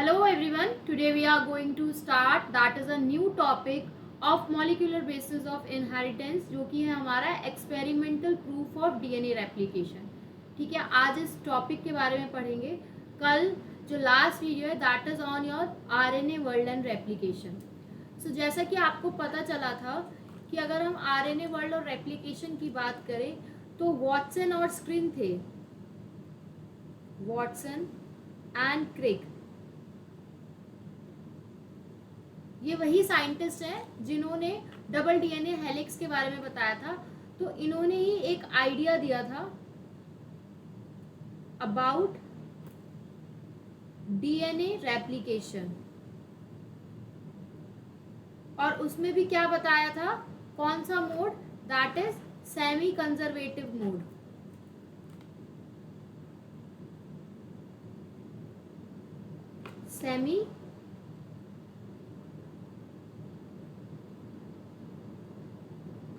Hello everyone, today we are going to start that is a new topic of molecular basis of inheritance जो कि है हमारा experimental proof of DNA replication. ठीक है, आज इस टॉपिक के बारे में पढ़ेंगे। कल जो लास्ट वीडियो है that is on your RNA world and replication. So जैसा कि आपको पता चला था कि अगर हम आरएनए वर्ल्ड और रेप्लिकेशन की बात करें तो वॉटसन और स्क्रिन थे, वॉटसन एंड क्रिक। ये वही साइंटिस्ट हैं जिन्होंने डबल डीएनए हेलिक्स के बारे में बताया था। तो इन्होंने ही एक आइडिया दिया था अबाउट डीएनए रेप्लिकेशन, और उसमें भी क्या बताया था, कौन सा mode, that is semi conservative mode. Semi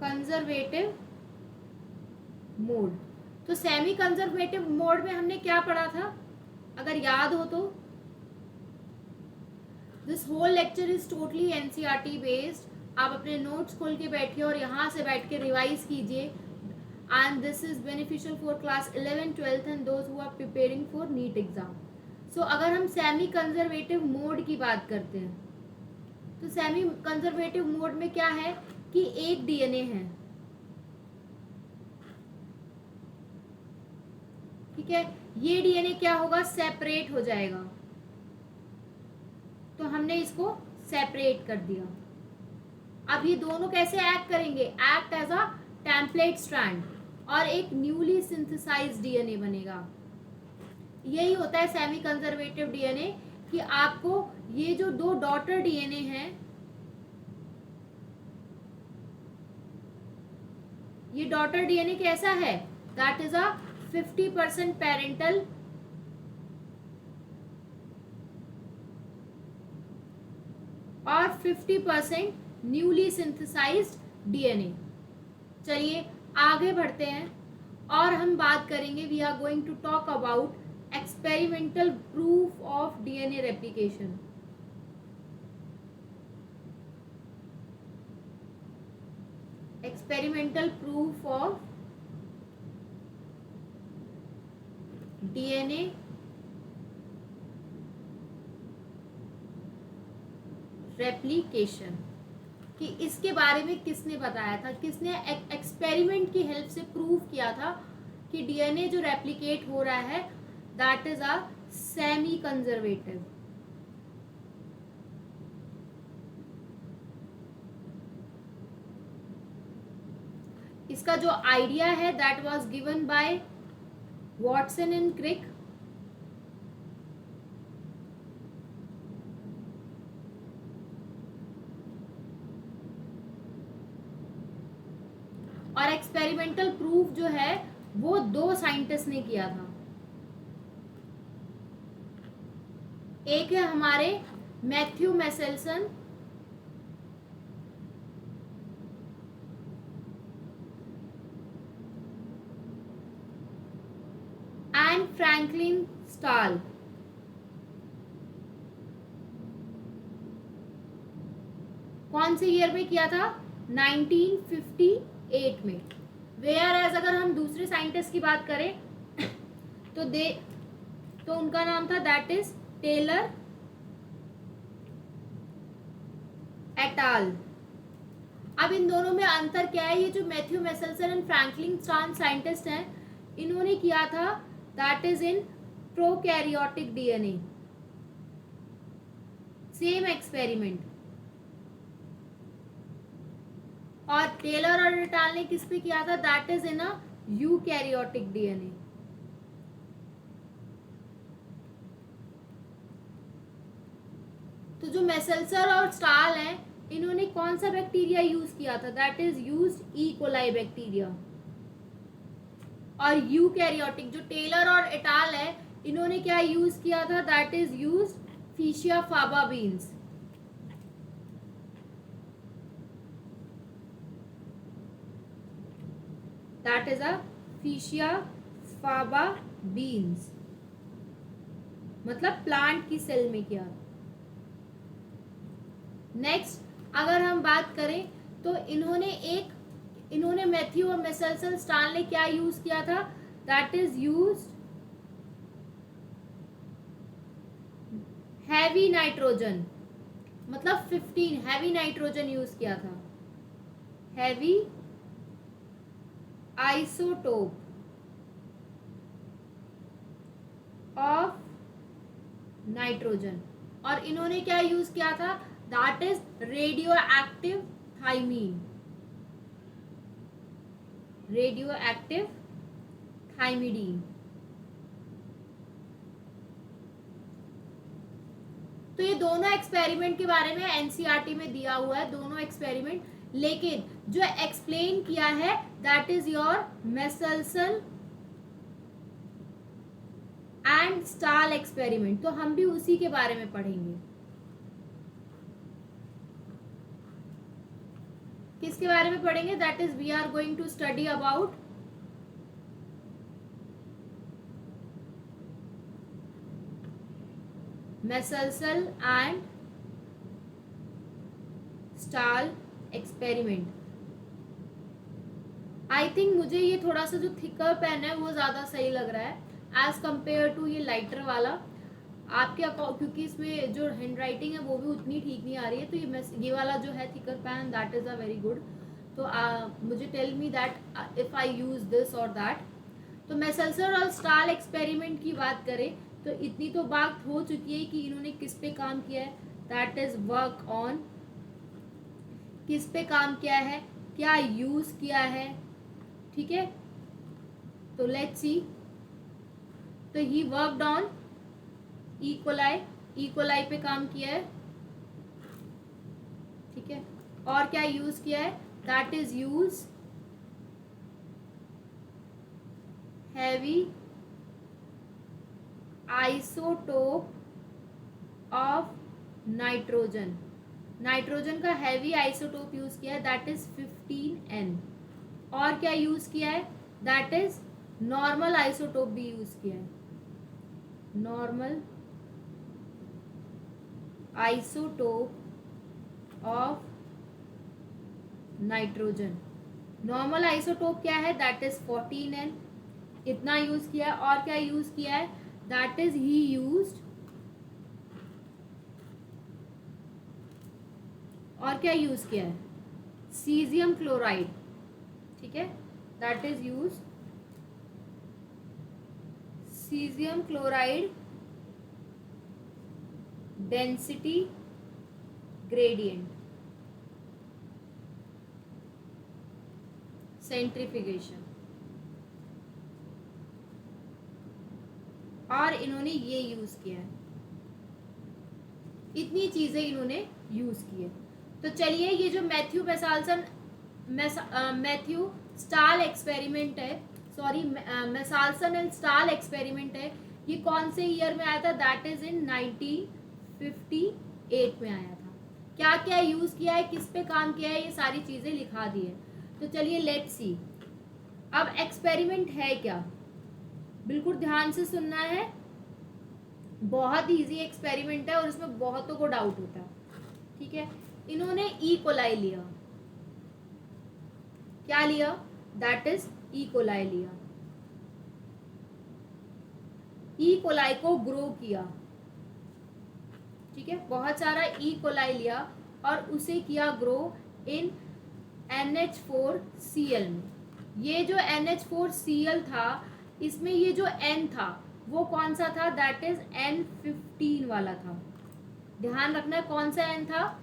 conservative mode. तो सेमी कंजर्वेटिव मोड में हमने क्या पढ़ा था, अगर याद हो तो this whole lecture is totally NCERT based. आप अपने नोट्स खोल के बैठिए और यहाँ से बैठ के रिवाइज कीजिए, and this is beneficial for class 11, 12 and those who are preparing for NEET exam. So अगर हम सेमी कंजर्वेटिव मोड की बात करते हैं तो सेमी कंजर्वेटिव मोड में क्या है कि एक डीएनए है, ठीक है, ये डीएनए क्या होगा, सेपरेट हो जाएगा। तो हमने इसको सेपरेट कर दिया। अब ये दोनों कैसे एक्ट करेंगे, act as a template strand, और एक न्यूली सिंथेसाइज्ड डीएनए बनेगा। यही होता है सेमी कंजर्वेटिव डीएनए, कि आपको ये जो दो डॉटर डीएनए हैं, ये डॉटर डीएनए कैसा है, दैट इज अ 50% पेरेंटल और 50% न्यूली सिंथेसाइज्ड डीएनए। चलिए आगे बढ़ते हैं और हम बात करेंगे, we are going to talk about experimental proof of DNA replication. Experimental proof of DNA replication, कि इसके बारे में किसने बताया था, किसने एक्सपेरिमेंट की हेल्प से प्रूव किया था कि डीएनए जो रेप्लिकेट हो रहा है that is a semi conservative. इसका जो आइडिया है that was given by Watson and Crick, और एक्सपेरिमेंटल प्रूफ जो है वो दो साइंटिस्ट ने किया था। एक है हमारे Matthew Meselson and Franklin stall. कौन से ईयर में किया था, 1958 में। वेयर एज अगर हम दूसरे साइंटिस्ट की बात करें तो उनका नाम था दैट इज टेलर एटाल। अब इन दोनों में अंतर क्या है, ये जो Matthew Meselson and Franklin stall scientist हैं, इन्होंने किया था that is in prokaryotic DNA, same experiment. और टेलर और एटाल ने किस पे किया था, that is in a eukaryotic DNA. तो जो मेसेल्सन और स्टाल हैं, इन्होंने कौन सा बैक्टीरिया यूज किया था, that is used E coli bacteria. और यूकैरियोटिक जो टेलर और एटाल है, इन्होंने क्या यूज किया था, that is used vicia faba beans. That is a vicia faba beans. मतलब प्लांट की सेल में किया। नेक्स्ट अगर हम बात करें तो इन्होंने मैथ्यू और मेसेल्सन स्टाल ने क्या यूज किया था, that is use heavy nitrogen, मतलब 15 हैवी नाइट्रोजन यूज किया था, हैवी आइसोटोप ऑफ नाइट्रोजन। और इन्होंने क्या यूज किया था, that is radioactive thymine, radioactive thymidine. तो ये दोनों एक्सपेरिमेंट के बारे में एनसीईआरटी में दिया हुआ है, दोनों एक्सपेरिमेंट, लेकिन जो एक्सप्लेन किया है that is your Meselson and Stahl experiment, तो हम भी उसी के बारे में पढ़ेंगे। किसके बारे में पढ़ेंगे, that is we are going to study about Meselson and Stahl experiment. I think मुझे ये थोड़ा सा जो थिकर पेन है वो ज्यादा सही लग रहा है एज कंपेयर टू ये लाइटर वाला आपके, क्योंकि इसमें जो हैंड राइटिंग है वो भी उतनी ठीक नहीं आ रही है, तो ये वाला जो है thicker pen that is a very good. तो मुझे tell me that if I use this और दैट। तो मेसेल्सन और स्टाल एक्सपेरिमेंट की बात करें तो इतनी तो बात हो चुकी है कि इन्होंने किस पे काम किया है, दैट इज वर्क ऑन, किस पे काम किया है, क्या यूज किया है, ठीक है। तो लेट्स सी, तो ही वर्कड ऑन इकोलाई पे काम किया है, ठीक है। और क्या यूज किया है, that is use heavy isotope of nitrogen, nitrogen का हैवी आइसोटोप यूज किया है दैट इज 15N। और क्या यूज किया है, दैट इज नॉर्मल आइसोटोप भी यूज किया है, normal isotope of nitrogen. Normal isotope क्या है, दैट इज 14N, इतना यूज किया है। और क्या यूज किया है, दैट इज ही यूज्ड, और क्या यूज किया है, सीजियम क्लोराइड, ठीक है, that is use caesium chloride density gradient centrification. और इन्होंने ये यूज किया है, इतनी चीजें इन्होंने यूज की है। तो चलिए ये जो मैथ्यू स्टाल एक्सपेरिमेंट है, सॉरी मेसाल्सन एंड स्टाल एक्सपेरिमेंट है, ये कौन से ईयर में आया था, दैट इज इन 1958 में आया था। क्या क्या यूज किया है, किस पे काम किया है, ये सारी चीजें लिखा दी है। तो चलिए लेट्स सी, अब एक्सपेरिमेंट है क्या, बिल्कुल ध्यान से सुनना है, बहुत इजी एक्सपेरिमेंट है और इसमें बहुतों को डाउट होता है, ठीक है। इन्होंने ई कोलाई लिया, क्या लिया, दैट इज ई कोलाई लिया, ई कोलाई को ग्रो किया, ठीक है, बहुत सारा ई कोलाई लिया और उसे किया ग्रो इन NH4Cl में। ये जो NH4Cl था, इसमें ये जो N था वो कौन सा था, दैट इज N15 वाला था। ध्यान रखना है कौन सा N था,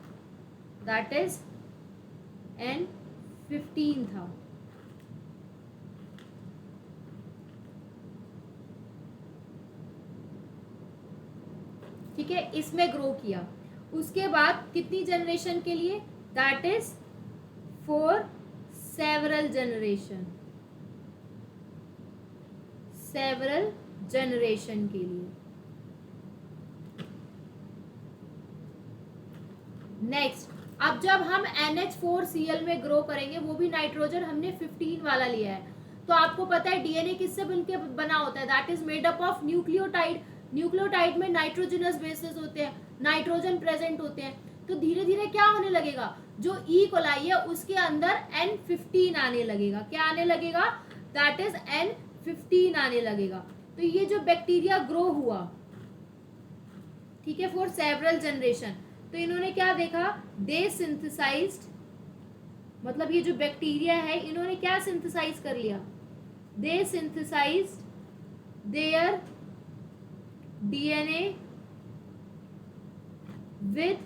दैट इज N15 था। ठीक है, इसमें ग्रो किया। उसके बाद कितनी जनरेशन के लिए, that is for several generation, several generation के लिए। नेक्स्ट, अब जब हम NH4Cl में ग्रो करेंगे, वो भी नाइट्रोजन हमने 15 वाला लिया है, तो आपको पता है डीएनए किससे बनके बना होता है, that is made up of nucleotide. Nucleotide में नाइट्रोजनस बेसेस होते हैं, नाइट्रोजन प्रेजेंट होते हैं, तो धीरे धीरे क्या होने लगेगा, जो ई कोलाई है उसके अंदर N15 आने लगेगा। क्या आने लगेगा, दैट इज N15 आने लगेगा। तो ये जो बैक्टीरिया ग्रो हुआ, ठीक है, फॉर सेवरल जनरेशन, तो इन्होंने क्या देखा, दे सिंथेसाइज्ड, मतलब ये जो बैक्टीरिया है इन्होंने क्या सिंथेसाइज कर लिया, they synthesised their DNA with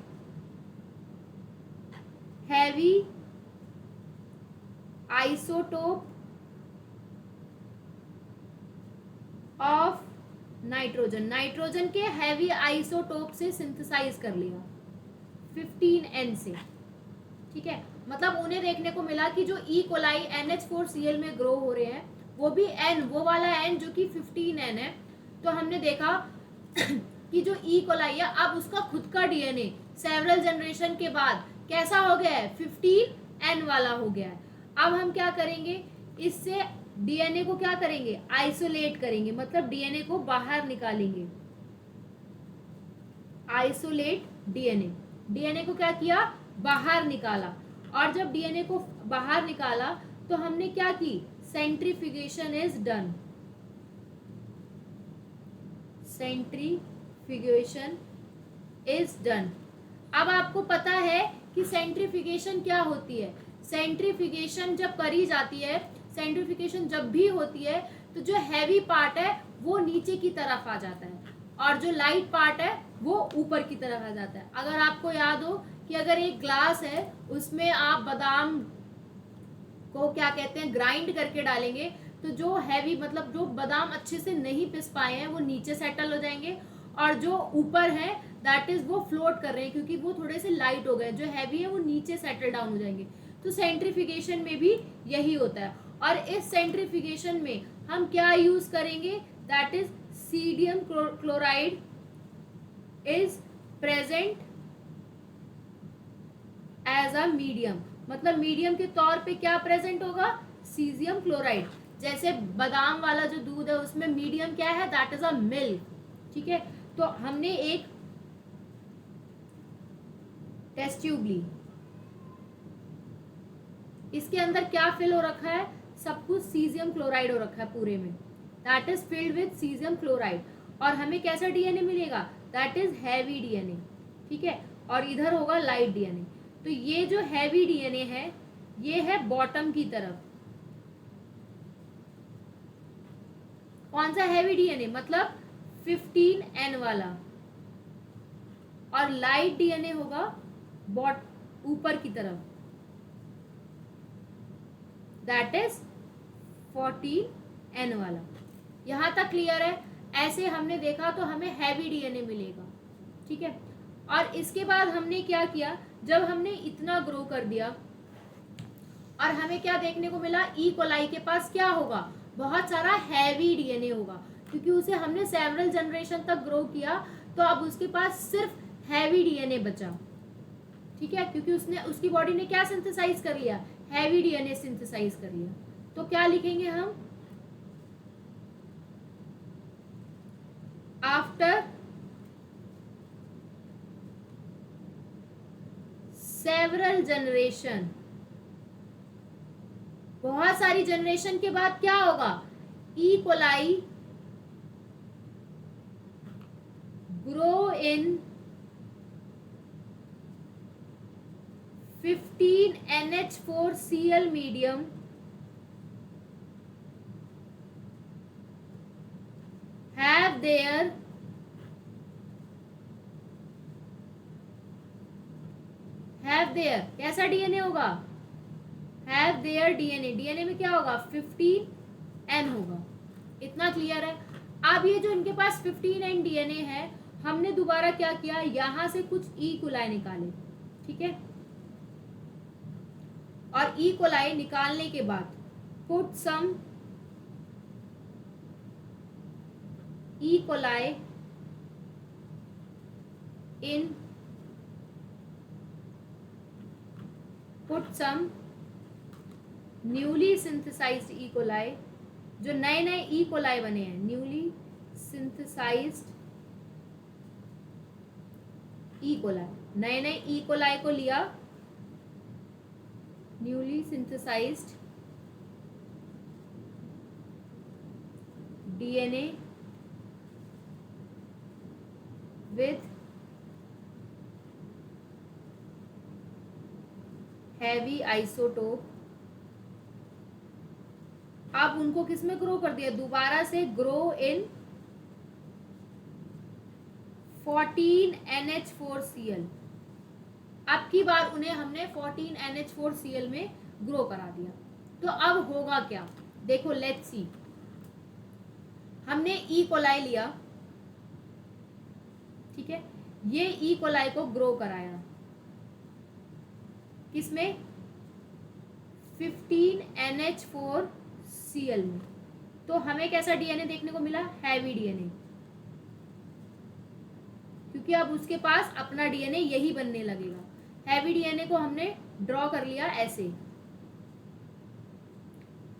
heavy isotope of nitrogen, nitrogen के हैवी आइसोटोप से सिंथेसाइज कर लिया 15N से, ठीक है। मतलब उन्हें देखने को मिला कि जो ई कोलाई NH4Cl में ग्रो हो रहे हैं वो भी N, वो वाला N जो कि 15N है, तो हमने देखा कि जो ई कोलाई है अब उसका खुद का डीएनए सेवरल जनरेशन के बाद कैसा हो गया है, 15N वाला हो गया है। अब हम क्या करेंगे, इससे डीएनए को क्या करेंगे, आइसोलेट करेंगे, मतलब डीएनए को बाहर निकालेंगे, आइसोलेट डीएनए, डीएनए को क्या किया, बाहर निकाला। और जब डीएनए को बाहर निकाला तो हमने क्या की, centrifugation is done, centrifugation is done. अब आपको पता है कि सेंट्रीफ्यूगेशन क्या होती है, सेंट्रीफ्यूगेशन जब करी जाती है, सेंट्रीफ्यूगेशन जब भी होती है तो जो हैवी पार्ट है वो नीचे की तरफ आ जाता है और जो लाइट पार्ट है वो ऊपर की तरफ आ जाता है। अगर आपको याद हो कि अगर एक ग्लास है उसमें आप बादाम को क्या कहते हैं ग्राइंड करके डालेंगे तो जो हैवी, मतलब जो बादाम अच्छे से नहीं पिस पाए हैं वो नीचे सेटल हो जाएंगे और जो ऊपर है दैट इज वो फ्लोट कर रहे हैं क्योंकि वो थोड़े से लाइट हो गए, जो हैवी है वो नीचे सेटल डाउन हो जाएंगे। तो सेंट्रीफ्यूगेशन में भी यही होता है और इस सेंट्रीफ्यूगेशन में हम क्या यूज करेंगे, दैट इज सीडियम chloride is present as a medium, मतलब मीडियम के तौर पे क्या प्रेजेंट होगा, सीजियम क्लोराइड। जैसे बादाम वाला जो दूध है उसमें मीडियम क्या है, दैट इज अ मिल्क, ठीक है। तो हमने एक टेस्ट ट्यूब ली, इसके अंदर क्या फिल हो रखा है, सब कुछ सीजियम क्लोराइड हो रखा है पूरे में, that is filled with caesium chloride. और हमें कैसा डीएनए मिलेगा, दैट इज हैवी डीएनए, ठीक है। और इधर होगा लाइट डीएनए। तो ये जो हैवी डीएनए है ये है बॉटम की तरफ, कौन सा हैवी डीएनए, मतलब 15N वाला, और लाइट डीएनए होगा ऊपर की तरफ, दैट इज 14N वाला। यहां तक क्लियर है। ऐसे हमने देखा तो हमें हैवी डीएनए मिलेगा, ठीक है। और इसके बाद हमने क्या किया, जब हमने इतना ग्रो कर दिया और हमें क्या देखने को मिला, ई कोलाई के पास क्या होगा, बहुत सारा हैवी डीएनए होगा क्योंकि उसे हमने सेवरल जनरेशन तक ग्रो किया तो अब उसके पास सिर्फ हैवी डीएनए बचा, ठीक है, क्योंकि उसने उसकी बॉडी ने क्या सिंथेसाइज कर लिया, हैवी डीएनए सिंथेसाइज कर लिया। तो क्या लिखेंगे हम, आफ्टर सेवरल जनरेशन, बहुत सारी जनरेशन के बाद क्या होगा, E coli grow in 15NH4Cl medium have their कैसा डीएनए होगा, हैव देयर डीएनए, डीएनए में क्या होगा 15N होगा। इतना क्लियर है। अब ये जो इनके पास 15N डीएनए है, हमने दोबारा क्या किया, यहां से कुछ ई कोलाई निकाले, ठीक है। और ई कोलाई निकालने के बाद put some E coli in, put some newly synthesised E coli, जो नए नए ई कोलाई बने हैं, न्यूली सिंथेसाइज्ड ई कोलाई, नए नए ई कोलाई को लिया, newly synthesised DNA with heavy isotope, अब उनको किस में ग्रो कर दिया, दोबारा से ग्रो इन 14NH4Cl। अब की बार उन्हें हमने 14NH4Cl में ग्रो करा दिया। तो अब होगा क्या, देखो लेट्स सी, हमने ई कोलाई लिया, ठीक है, ये ई कोलाई को ग्रो कराया किसमें, 15NH4Cl में। तो हमें कैसा डीएनए देखने को मिला, हैवी डीएनए, क्योंकि अब उसके पास अपना डीएनए यही बनने लगेगा। हैवी डीएनए को हमने ड्रॉ कर लिया ऐसे,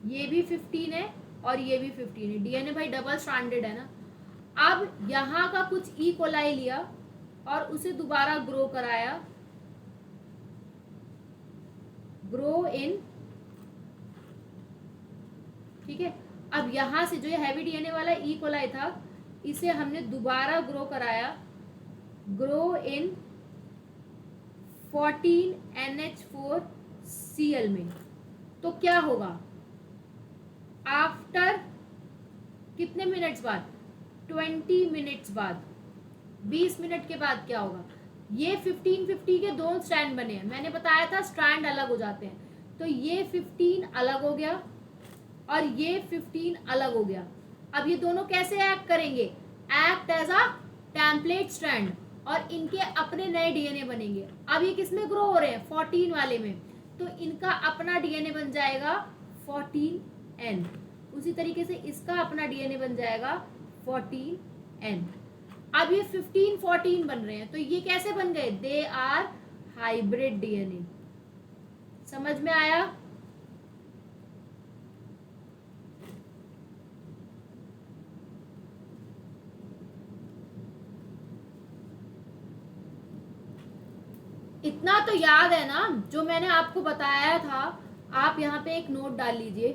ये भी 15 है और ये भी 15 है, डीएनए भाई डबल स्ट्रैंडेड है ना। अब यहाँ का कुछ ई कोलाई लिया और उसे दोबारा ग्रो कराया, ग्रो इन, ठीक है। अब यहां से जो हैवी डीएनए वाला ई कोलाई था, इसे हमने दोबारा ग्रो कराया, ग्रो इन 14NH4Cl में। तो क्या होगा, आफ्टर कितने मिनट्स बाद, 20 मिनट्स बाद, 20 मिनट के बाद क्या होगा, ये 15-50 के दो स्ट्रैंड बने हैं, मैंने बताया था स्ट्रैंड अलग हो जाते हैं। तो ये 15 अलग हो गया और ये 15 अलग हो गया। अब ये दोनों कैसे एक्ट करेंगे, act as a template strand, और इनके अपने नए डीएनए बनेंगे। अब ये किस में ग्रो हो रहे हैं, 14 वाले में, तो इनका अपना डीएनए बन जाएगा 14N। उसी तरीके से इसका अपना डीएनए बन जाएगा 14N। अब ये 15-14 बन रहे हैं, तो ये कैसे बन गए, दे आर हाइब्रिड डीएनए। समझ में आया, इतना तो याद है ना जो मैंने आपको बताया था। आप यहाँ पे एक नोट डाल लीजिए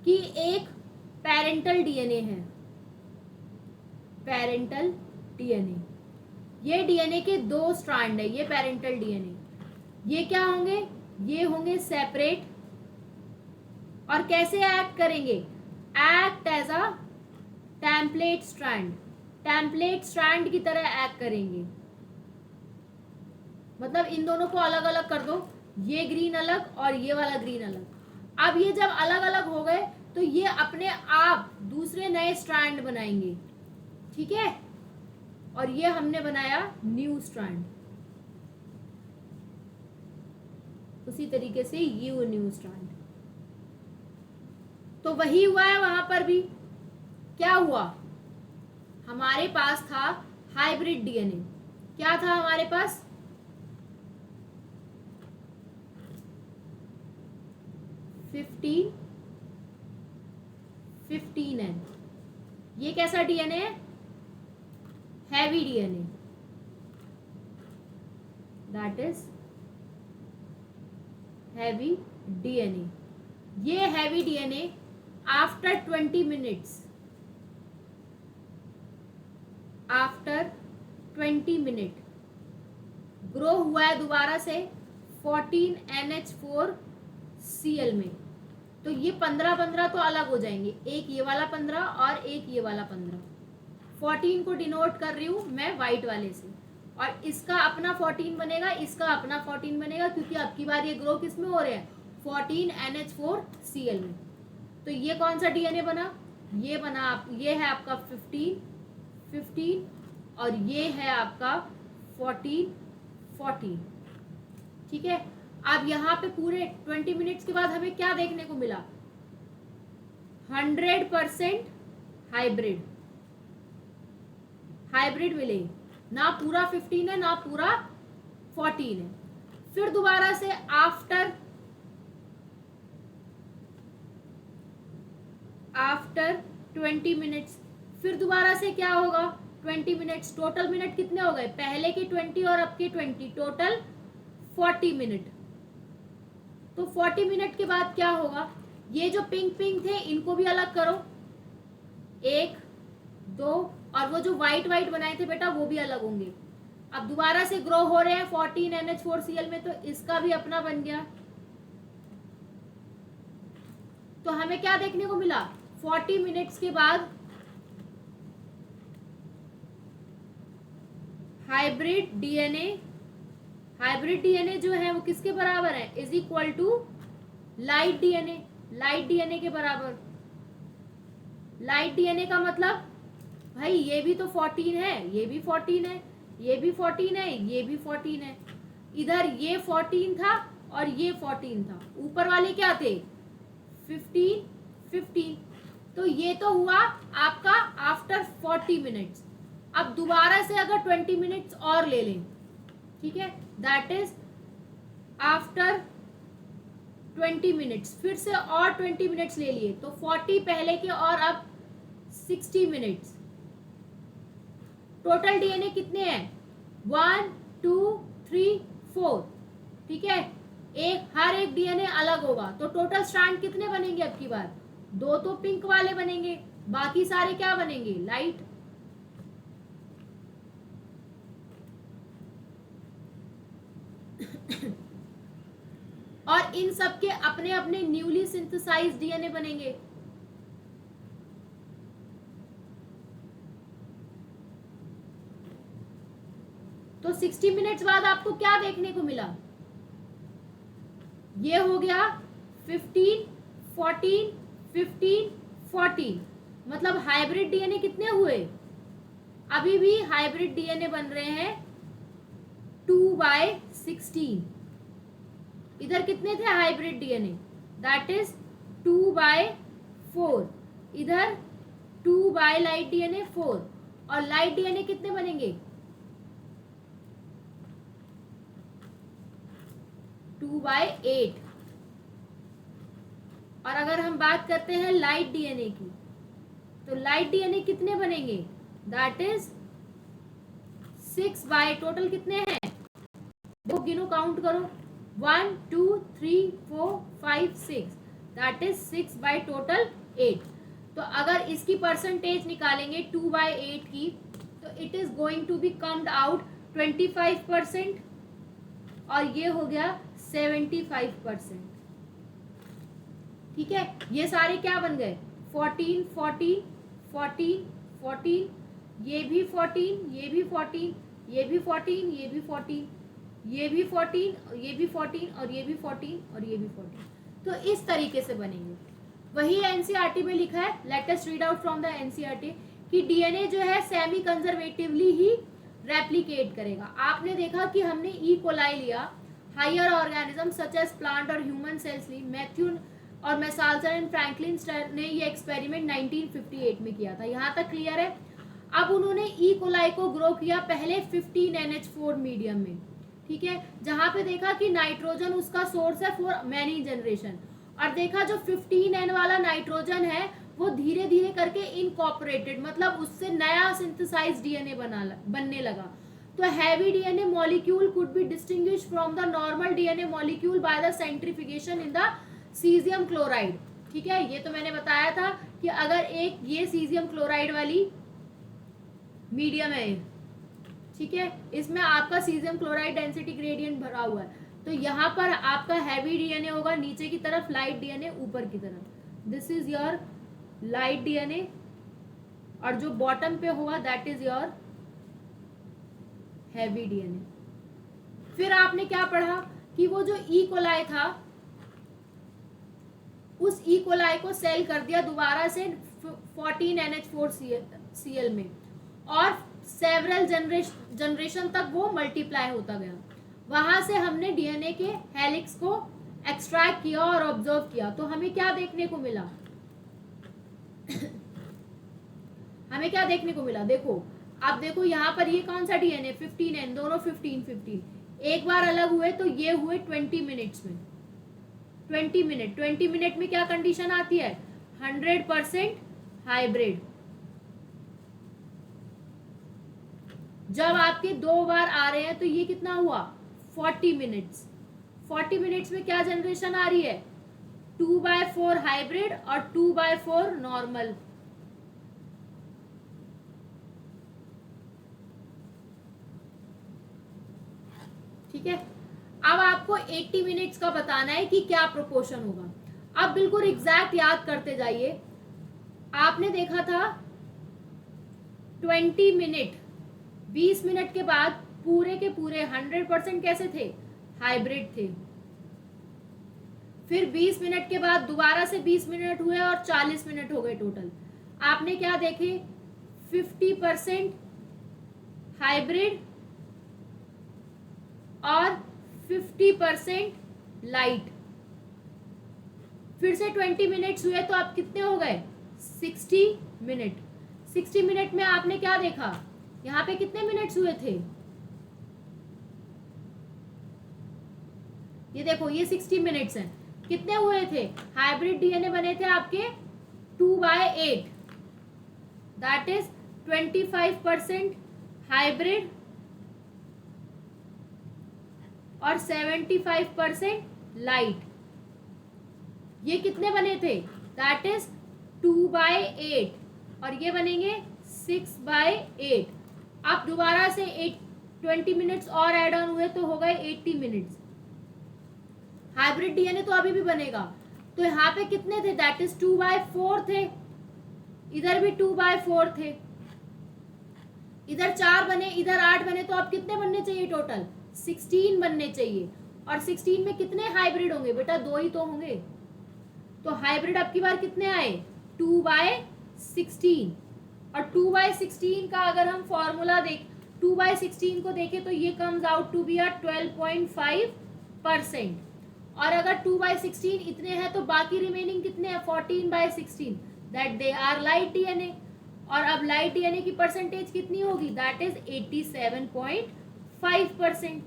कि एक पेरेंटल डीएनए है, पेरेंटल डीएनए, ये डीएनए के दो स्ट्रैंड है, ये पेरेंटल डीएनए, ये क्या होंगे, ये होंगे सेपरेट, और कैसे एक्ट करेंगे, act as a template strand, template strand की तरह एक्ट करेंगे। मतलब इन दोनों को अलग अलग कर दो, ये ग्रीन अलग और ये वाला ग्रीन अलग। अब ये जब अलग अलग हो गए तो ये अपने आप दूसरे नए स्ट्रैंड बनाएंगे, ठीक है, और ये हमने बनाया न्यू स्ट्रैंड। उसी तरीके से ये न्यू स्ट्रैंड। तो वही हुआ है वहां पर भी। क्या हुआ, हमारे पास था हाइब्रिड डीएनए, क्या था हमारे पास, 15N। ये कैसा डीएनए है, heavy DNA, that is heavy DNA. ये heavy DNA after 20 minutes, after 20 minute grow हुआ है दोबारा से 14NH4Cl में। तो ये 15-15 तो अलग हो जाएंगे, एक ये वाला 15 और एक ये वाला 15। 14 को डिनोट कर रही हूं मैं व्हाइट वाले से, और इसका अपना 14 बनेगा, इसका अपना 14 बनेगा, क्योंकि अब की बार ये ग्रो किस में हो रहे हैं, 14NH4Cl में। तो ये कौन सा डीएनए बना, ये बना, ये है आपका 15 और ये है आपका 14, ठीक है। अब यहाँ पे पूरे 20 मिनट्स के बाद हमें क्या देखने को मिला, 100% हाइब्रिड, हाइब्रिड मिले, ना पूरा 15 है ना पूरा 14 है। फिर दोबारा से आफ्टर 20 मिनट्स फिर दोबारा से क्या होगा, 20 मिनट्स, टोटल मिनट कितने हो गए, पहले के 20 और अब के 20, टोटल 40 मिनट। तो 40 मिनट के बाद क्या होगा, ये जो पिंक पिंक थे इनको भी अलग करो, 1 2, और वो जो व्हाइट व्हाइट बनाए थे बेटा वो भी अलग होंगे। अब दोबारा से ग्रो हो रहे हैं 14 NH4Cl में, तो इसका भी अपना बन गया। तो हमें क्या देखने को मिला, 40 मिनट्स के बाद हाइब्रिड डीएनए जो है वो किसके बराबर है, is equal to light DNA के बराबर। लाइट डीएनए का मतलब भाई ये भी तो 14 है, ये भी 14 है, ये भी 14 है, ये भी 14 है, इधर ये 14 था और ये 14 था, ऊपर वाले क्या थे 15। तो ये तो हुआ आपका आफ्टर 40 मिनट्स। अब दोबारा से अगर 20 मिनट्स और ले लें, ठीक है, दैट इज आफ्टर 20 मिनट्स, फिर से और 20 मिनट्स ले लिए, तो 40 पहले के और अब 60 मिनट्स। टोटल डीएनए कितने हैं, 1 2 3 4, ठीक है, हर एक डीएनए अलग होगा, तो टोटल स्ट्रैंड कितने बनेंगे अब की बार, 2 तो पिंक वाले बनेंगे, बाकी सारे क्या बनेंगे, लाइट। और इन सब के अपने अपने न्यूली सिंथेसाइज्ड डीएनए बनेंगे। तो 60 मिनट्स बाद आपको क्या देखने को मिला, ये हो गया 15 14 15 14, मतलब हाइब्रिड डीएनए कितने हुए, अभी भी हाइब्रिड डीएनए बन रहे हैं 2/16। इधर कितने थे हाइब्रिड डीएनए, दैट इज 2/4, इधर 2 बाय लाइट डीएनए 4, और लाइट डीएनए कितने बनेंगे 2/8। और अगर हम बात करते हैं लाइट डीएनए की, तो लाइट डीएनए कितने बनेंगे, दैट इज 6 बाय, टोटल कितने हैं, दो गिनो काउंट करो, 1 2 3 4 5 6, दैट इज 6 बाय टोटल 8। तो अगर इसकी परसेंटेज निकालेंगे 2/8 की, तो it is going to be comed out 25%, और ये हो गया 75%। ठीक है, ये सारे क्या बन गए, 14 14 14 14, ये भी 14, ये भी 14, ये भी 14, ये भी 14, ये भी 14, ये भी 14, और ये भी 14, और ये भी 14। तो इस तरीके से बनेंगे। वही एनसीईआरटी में लिखा है, let us read out from the NCERT, कि डीएनए जो है सेमी कंजर्वेटिवली ही रेप्लिकेट करेगा। आपने देखा कि हमने ई कोलाई लिया, higher organism such as plant और ह्यूमन सेल्स ली, मैथ्यू और मैसाल्जर एंड फ्रैंकलिन ने ये एक्सपेरिमेंट 1958 में किया था। यहाँ तक क्लियर है। अब उन्होंने ई कोलाई को ग्रो किया पहले 15 NH4 मीडियम में, ठीक है, जहाँ पे देखा कि नाइट्रोजन उसका सोर्स है फॉर मैनी जनरेशन, और देखा जो 15N वाला नाइट्रोजन है वो धीरे धीरे करके इनकॉर्पोरेटेड, मतलब उससे नया सिंथेसाइज डीएनए बनने लगा। तो heavy DNA molecule could be distinguish from the normal DNA molecule by the centrification in the caesium chloride. ठीक है, ये तो मैंने बताया था कि अगर एक ये सीजियम क्लोराइड वाली मीडियम है, ठीक है, इसमें आपका सीजियम क्लोराइड डेंसिटी ग्रेडियंट भरा हुआ है, तो यहाँ पर आपका हैवी डीएनए होगा नीचे की तरफ, लाइट डीएनए ऊपर की तरफ। This is your light DNA, और जो बॉटम पे होगा that is your heavy DNA. फिर आपने क्या पढ़ा कि वो जो ई कोलाई था, उस ई कोलाई को सेल कर दिया दोबारा से 14 NH4Cl में, और सेवरल जनरेशन तक वो मल्टीप्लाई होता गया। वहां से हमने डीएनए के हेलिक्स को एक्सट्रैक्ट किया और ऑब्जर्व किया, तो हमें क्या देखने को मिला हमें क्या देखने को मिला, देखो अब देखो यहाँ पर ये कौन सा डीएनए 15N, दोनों 15 15, एक बार अलग हुए तो ये हुए 20 मिनट्स में। 20 मिनट में क्या कंडीशन आती है, 100% हाइब्रिड। जब आपके 2 बार आ रहे हैं तो ये कितना हुआ 40 मिनट्स। 40 मिनट्स में क्या जनरेशन आ रही है 2/4 हाइब्रिड और 2/4 नॉर्मल। ठीक है, अब आपको 80 मिनट्स का बताना है कि क्या प्रोपोर्शन होगा। अब बिल्कुल एग्जैक्ट याद करते जाइए। आपने देखा था 20 मिनट, 20 मिनट के बाद पूरे के पूरे 100% कैसे थे हाइब्रिड थे। फिर 20 मिनट के बाद दोबारा से 20 मिनट हुए और 40 मिनट हो गए टोटल। आपने क्या देखे 50% हाइब्रिड और 50% लाइट। फिर से 20 मिनट्स हुए तो आप कितने हो गए 60 मिनट। 60 मिनट में आपने क्या देखा यहाँ पे कितने मिनट्स हुए थे, ये देखो ये 60 मिनट्स हैं। कितने हुए थे हाइब्रिड डीएनए बने थे आपके 2/8, दैट इज 25% हाइब्रिड और 75% लाइट। ये कितने बने थे दैट इज 2/8 और ये बनेंगे 6/8। अब दोबारा से 20 मिनट्स और एड ऑन हुए तो हो गए 80 मिनट्स। हाइब्रिड डीएनए तो अभी भी बनेगा, तो यहाँ पे कितने थे दैट इज 2/4 थे, इधर भी 2/4 थे, इधर 4 बने इधर 8 बने, तो अब कितने बनने चाहिए टोटल 16 बनने चाहिए। और 16 में कितने हाइब्रिड होंगे बेटा 2 ही तो होंगे, तो हाइब्रिड अब की बार कितने आए 2/16। और 2/16 का अगर हम फॉर्मूला देख 2/16 को देखें तो ये कम्स आउट टू बी 12.5%। और अगर 2/16 इतने हैं तो बाकी रिमेनिंग कितने हैं 14/16, that they are light DNA. और अब लाइट डीएनए की परसेंटेज कितनी होगी दैट इज 87.5%।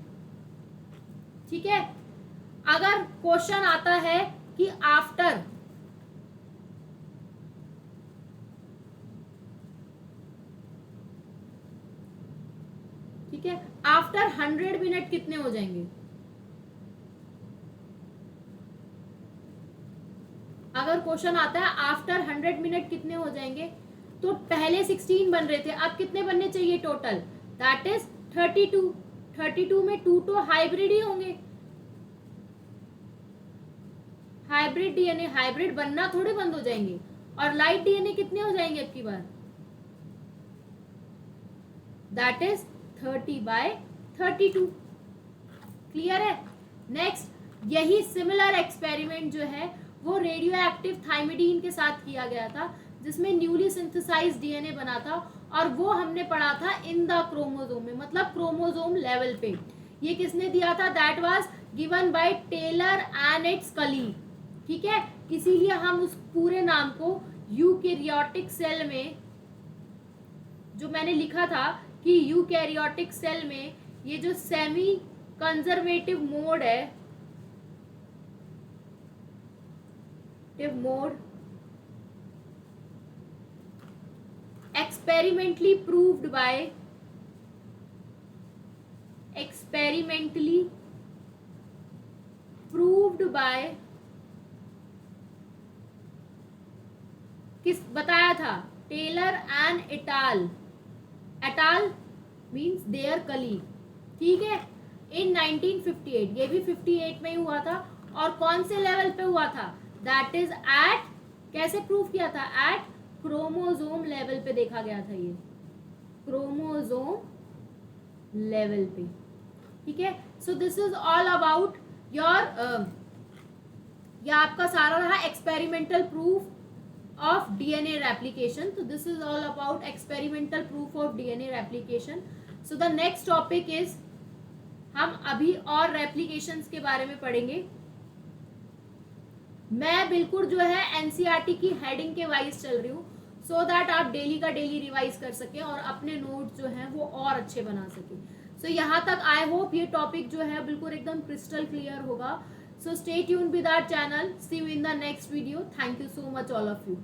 ठीक है, अगर क्वेश्चन आता है कि आफ्टर ठीक है आफ्टर 100 मिनट कितने हो जाएंगे, अगर क्वेश्चन आता है आफ्टर 100 मिनट कितने हो जाएंगे, तो पहले 16 बन रहे थे अब कितने बनने चाहिए टोटल दैट इज 32। 32 में 2 तो हाइब्रिड ही होंगे, हाइब्रिड डीएनए हाइब्रिड बनना थोड़े बंद हो जाएंगे। और लाइट डीएनए कितने हो जाएंगे अब की बार दैट इज 30/32। क्लियर है। नेक्स्ट यही सिमिलर एक्सपेरिमेंट जो है वो रेडियो एक्टिव थाइमिडीन के साथ किया गया था, जिसमें न्यूली सिंथेसाइज डीएनए बना था, और वो हमने पढ़ा था इन द क्रोमोसोम में, मतलब क्रोमोसोम लेवल पे। ये किसने दिया था that was given by Taylor and its colleague. ठीक है, इसीलिए हम उस पूरे नाम को यूकैरियोटिक सेल में, जो मैंने लिखा था कि यूकैरियोटिक सेल में ये जो सेमी कंजर्वेटिव मोड है मोड experimentally proved by किस बताया था Taylor and et al. Et al means their colleague. ठीक है, इन 1958, ये भी 58 में ही हुआ था। और कौन से लेवल पे हुआ था दैट इज एट, कैसे प्रूव किया था एट क्रोमोसोम लेवल पे देखा गया था, ये क्रोमोसोम लेवल पे। ठीक है, so this is all about your ये आपका सारा रहा experimental proof of DNA replication. तो this is all about experimental proof of DNA replication. So the next topic is, हम अभी और रेप्लिकेशंस के बारे में पढ़ेंगे। मैं बिल्कुल जो है एनसीईआरटी की हेडिंग के वाइज चल रही हूँ, सो दैट आप डेली का डेली रिवाइज कर सकें और अपने नोट्स जो हैं वो और अच्छे बना सकें। सो यहाँ तक आई होप ये टॉपिक जो है बिल्कुल एकदम क्रिस्टल क्लियर होगा। So stay tuned with our channel, see you in the next video. Thank you so much all of you.